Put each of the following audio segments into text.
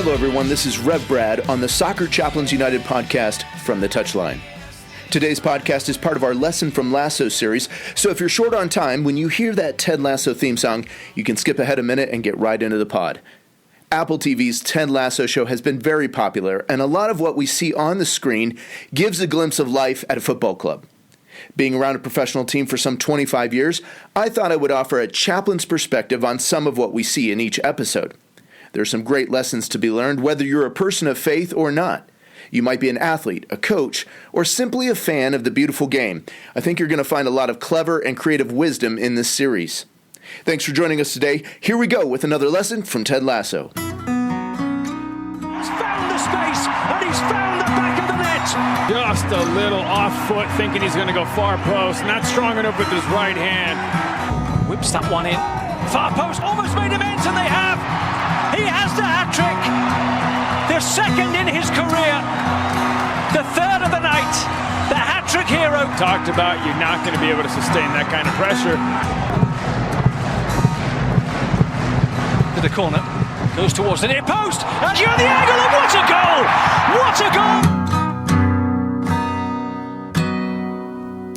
Hello, everyone. This is Rev Brad on the Soccer Chaplains United podcast from the Touchline. Today's podcast is part of our Lesson from Lasso series, so if you're short on time, when you hear that Ted Lasso theme song, you can skip ahead a minute and get right into the pod. Apple TV's Ted Lasso show has been very popular, and a lot of what we see on the screen gives a glimpse of life at a football club. Being around a professional team for some 25 years, I thought I would offer a chaplain's perspective on some of what we see in each episode. There are some great lessons to be learned, whether you're a person of faith or not. You might be an athlete, a coach, or simply a fan of the beautiful game. I think you're going to find a lot of clever and creative wisdom in this series. Thanks for joining us today. Here we go with another lesson from Ted Lasso. He's found the space, and he's found the back of the net. Just a little off foot, thinking he's going to go far post. Not strong enough with his right hand. Whips that one in. Far post, almost made him ends, and they have. He has the hat-trick. The second in his career. The third of the night. The hat-trick hero. Talked about you're not going to be able to sustain that kind of pressure. To the corner. Goes towards the near post. And you're the angle, and what a goal! What a goal!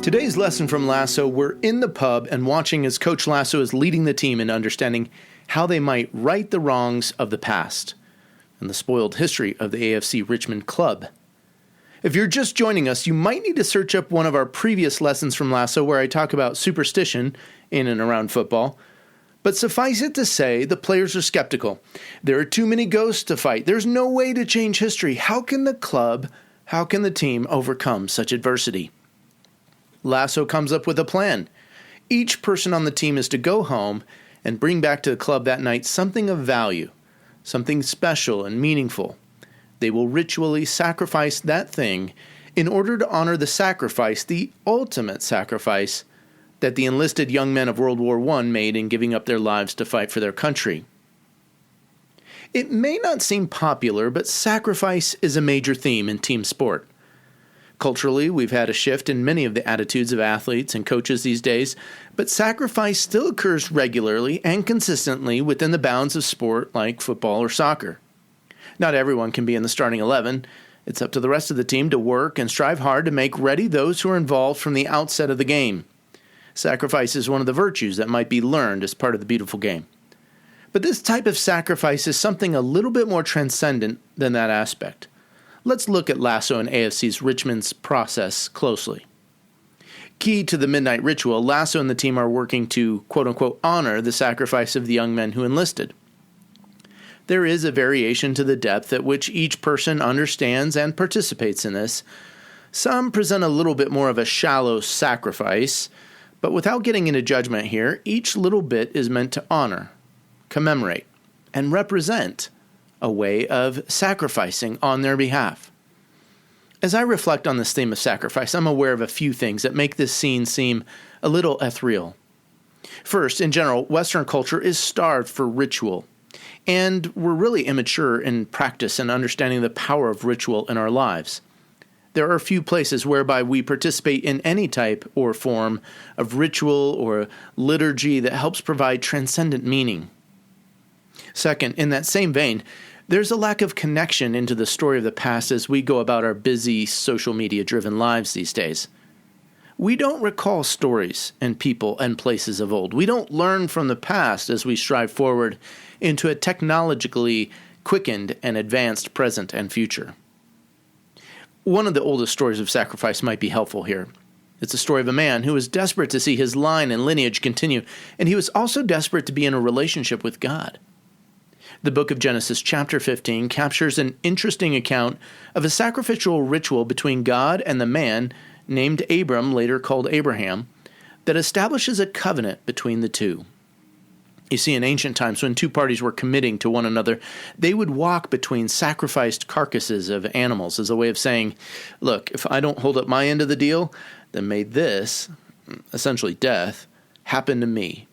Today's lesson from Lasso, we're in the pub and watching as Coach Lasso is leading the team in understanding how they might right the wrongs of the past and the spoiled history of the AFC Richmond club. If you're just joining us, you might need to search up one of our previous lessons from Lasso where I talk about superstition in and around football. But suffice it to say, the players are skeptical. There are too many ghosts to fight. There's no way to change history. How can the team overcome such adversity? Lasso comes up with a plan. Each person on the team is to go home and bring back to the club that night something of value, something special and meaningful. They will ritually sacrifice that thing in order to honor the sacrifice, the ultimate sacrifice, that the enlisted young men of World War I made in giving up their lives to fight for their country. It may not seem popular, but sacrifice is a major theme in team sport. Culturally, we've had a shift in many of the attitudes of athletes and coaches these days, but sacrifice still occurs regularly and consistently within the bounds of sport like football or soccer. Not everyone can be in the starting 11. It's up to the rest of the team to work and strive hard to make ready those who are involved from the outset of the game. Sacrifice is one of the virtues that might be learned as part of the beautiful game. But this type of sacrifice is something a little bit more transcendent than that aspect. Let's look at Lasso and AFC's Richmond's process closely. Key to the midnight ritual, Lasso and the team are working to, quote-unquote, honor the sacrifice of the young men who enlisted. There is a variation to the depth at which each person understands and participates in this. Some present a little bit more of a shallow sacrifice, but without getting into judgment here, each little bit is meant to honor, commemorate, and represent a way of sacrificing on their behalf. As I reflect on this theme of sacrifice, I'm aware of a few things that make this scene seem a little ethereal. First, in general, Western culture is starved for ritual, and we're really immature in practice and understanding the power of ritual in our lives. There are few places whereby we participate in any type or form of ritual or liturgy that helps provide transcendent meaning. Second, in that same vein, there's a lack of connection into the story of the past as we go about our busy, social media-driven lives these days. We don't recall stories and people and places of old. We don't learn from the past as we strive forward into a technologically quickened and advanced present and future. One of the oldest stories of sacrifice might be helpful here. It's a story of a man who was desperate to see his line and lineage continue, and he was also desperate to be in a relationship with God. The book of Genesis, chapter 15, captures an interesting account of a sacrificial ritual between God and the man named Abram, later called Abraham, that establishes a covenant between the two. You see, in ancient times, when two parties were committing to one another, they would walk between sacrificed carcasses of animals as a way of saying, look, if I don't hold up my end of the deal, then may this, essentially death, happen to me.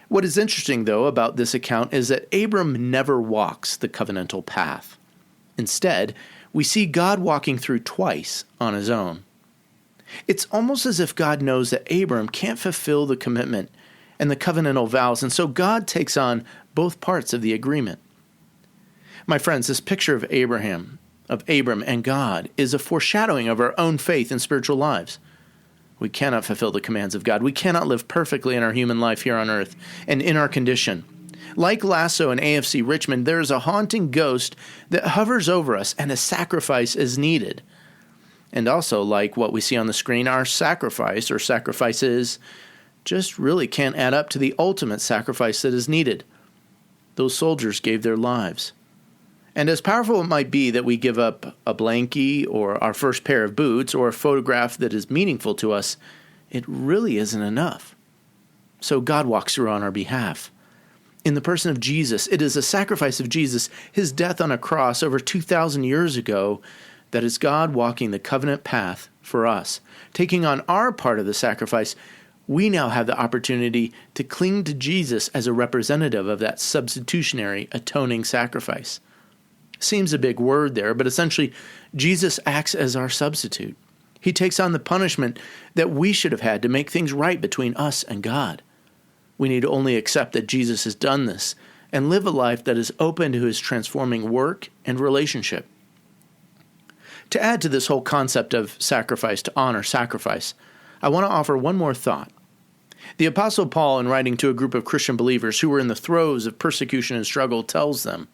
What is interesting, though, about this account is that Abram never walks the covenantal path. Instead, we see God walking through twice on his own. It's almost as if God knows that Abram can't fulfill the commitment and the covenantal vows, and so God takes on both parts of the agreement. My friends, this picture of Abram and God is a foreshadowing of our own faith and spiritual lives. We cannot fulfill the commands of God. We cannot live perfectly in our human life here on earth and in our condition. Like Lasso and AFC Richmond, there is a haunting ghost that hovers over us, and a sacrifice is needed. And also, like what we see on the screen, our sacrifice or sacrifices just really can't add up to the ultimate sacrifice that is needed. Those soldiers gave their lives. And as powerful it might be that we give up a blankie or our first pair of boots or a photograph that is meaningful to us, it really isn't enough. So God walks through on our behalf. In the person of Jesus, it is a sacrifice of Jesus, his death on a cross over 2,000 years ago, that is God walking the covenant path for us. Taking on our part of the sacrifice, we now have the opportunity to cling to Jesus as a representative of that substitutionary atoning sacrifice. Seems a big word there, but essentially, Jesus acts as our substitute. He takes on the punishment that we should have had to make things right between us and God. We need to only accept that Jesus has done this and live a life that is open to his transforming work and relationship. To add to this whole concept of sacrifice, to honor sacrifice, I want to offer one more thought. The Apostle Paul, in writing to a group of Christian believers who were in the throes of persecution and struggle, tells them,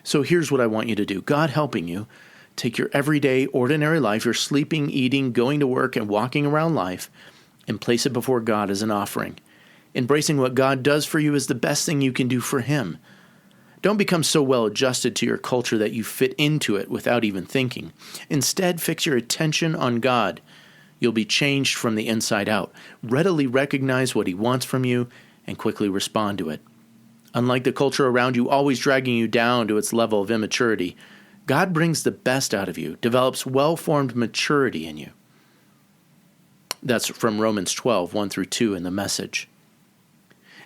"So here's what I want you to do. God helping you, take your everyday, ordinary life, your sleeping, eating, going to work, and walking around life, and place it before God as an offering. Embracing what God does for you is the best thing you can do for him. Don't become so well adjusted to your culture that you fit into it without even thinking. Instead, fix your attention on God. You'll be changed from the inside out. Readily recognize what he wants from you and quickly respond to it. Unlike the culture around you always dragging you down to its level of immaturity, God brings the best out of you, develops well-formed maturity in you." That's from Romans 12, 1-2 in the Message.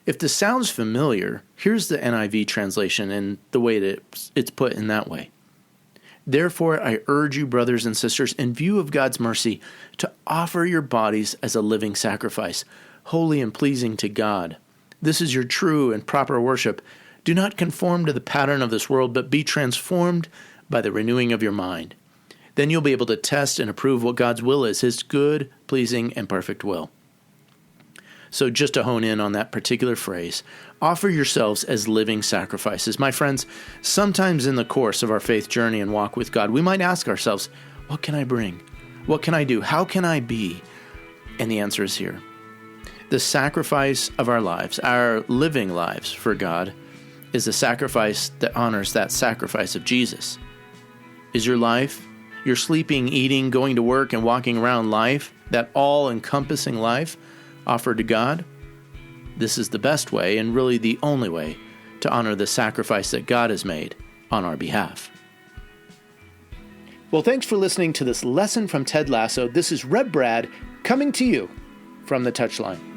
If this sounds familiar, here's the NIV translation and the way that it's put in that way. "Therefore, I urge you, brothers and sisters, in view of God's mercy, to offer your bodies as a living sacrifice, holy and pleasing to God. This is your true and proper worship. Do not conform to the pattern of this world, but be transformed by the renewing of your mind. Then you'll be able to test and approve what God's will is, his good, pleasing, and perfect will." So just to hone in on that particular phrase, offer yourselves as living sacrifices. My friends, sometimes in the course of our faith journey and walk with God, we might ask ourselves, what can I bring? What can I do? How can I be? And the answer is here. The sacrifice of our lives, our living lives for God, is a sacrifice that honors that sacrifice of Jesus. Is your life, your sleeping, eating, going to work, and walking around life, that all-encompassing life, offered to God? This is the best way, and really the only way, to honor the sacrifice that God has made on our behalf. Well, thanks for listening to this lesson from Ted Lasso. This is Reb Brad coming to you from the touchline.